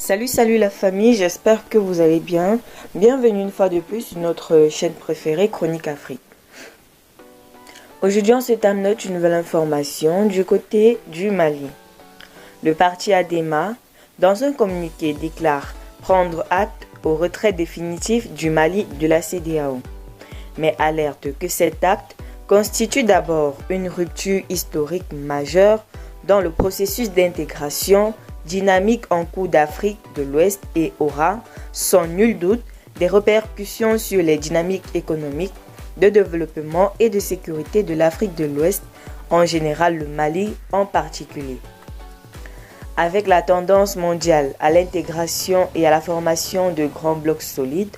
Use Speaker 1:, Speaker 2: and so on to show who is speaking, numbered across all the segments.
Speaker 1: Salut la famille, j'espère que vous allez bien. Bienvenue une fois de plus sur notre chaîne préférée Chronique Afrique. Aujourd'hui on se note une nouvelle information du côté du Mali. Le parti ADEMA, dans un communiqué, déclare prendre acte au retrait définitif du Mali de la CEDEAO, mais alerte que cet acte constitue d'abord une rupture historique majeure dans le processus d'intégration dynamique en cours d'Afrique de l'Ouest et aura, sans nul doute, des répercussions sur les dynamiques économiques, de développement et de sécurité de l'Afrique de l'Ouest, en général le Mali en particulier. Avec la tendance mondiale à l'intégration et à la formation de grands blocs solides,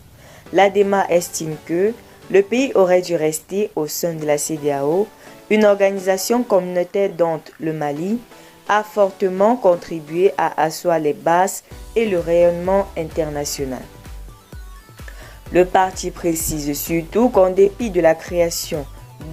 Speaker 1: l'ADEMA estime que le pays aurait dû rester au sein de la CEDEAO, une organisation communautaire dont le Mali a fortement contribué à asseoir les bases et le rayonnement international. Le parti précise surtout qu'en dépit de la création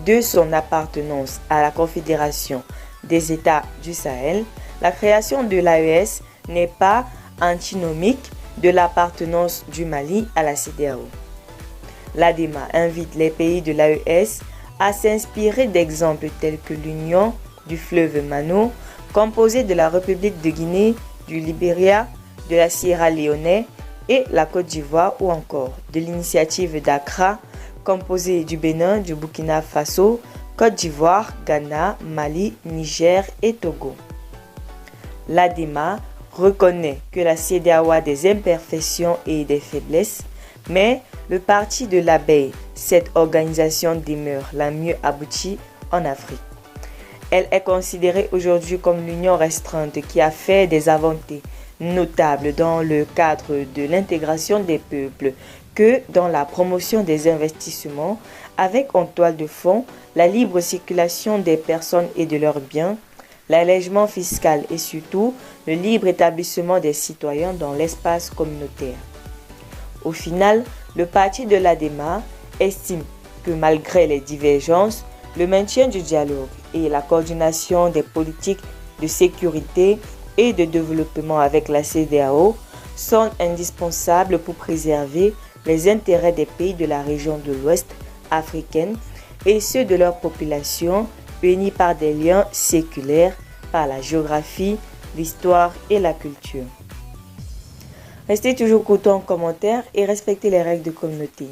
Speaker 1: de son appartenance à la Confédération des États du Sahel, la création de l'AES n'est pas antinomique de l'appartenance du Mali à la CEDEAO. L'ADEMA invite les pays de l'AES à s'inspirer d'exemples tels que l'Union du fleuve Mano, composée de la République de Guinée, du Libéria, de la Sierra Leone et la Côte d'Ivoire, ou encore de l'initiative d'Accra, composée du Bénin, du Burkina Faso, Côte d'Ivoire, Ghana, Mali, Niger et Togo. L'ADEMA reconnaît que la CEDEAO a des imperfections et des faiblesses, mais le parti de l'abeille, cette organisation demeure la mieux aboutie en Afrique. Elle est considérée aujourd'hui comme l'union restreinte qui a fait des avancées notables dans le cadre de l'intégration des peuples que dans la promotion des investissements, avec en toile de fond la libre circulation des personnes et de leurs biens, l'allègement fiscal et surtout le libre établissement des citoyens dans l'espace communautaire. Au final, le parti de l'ADEMA estime que malgré les divergences, le maintien du dialogue et la coordination des politiques de sécurité et de développement avec la CEDEAO sont indispensables pour préserver les intérêts des pays de la région de l'Ouest africaine et ceux de leur population unis par des liens séculaires, par la géographie, l'histoire et la culture. Restez toujours courtois en commentaire et respectez les règles de communauté.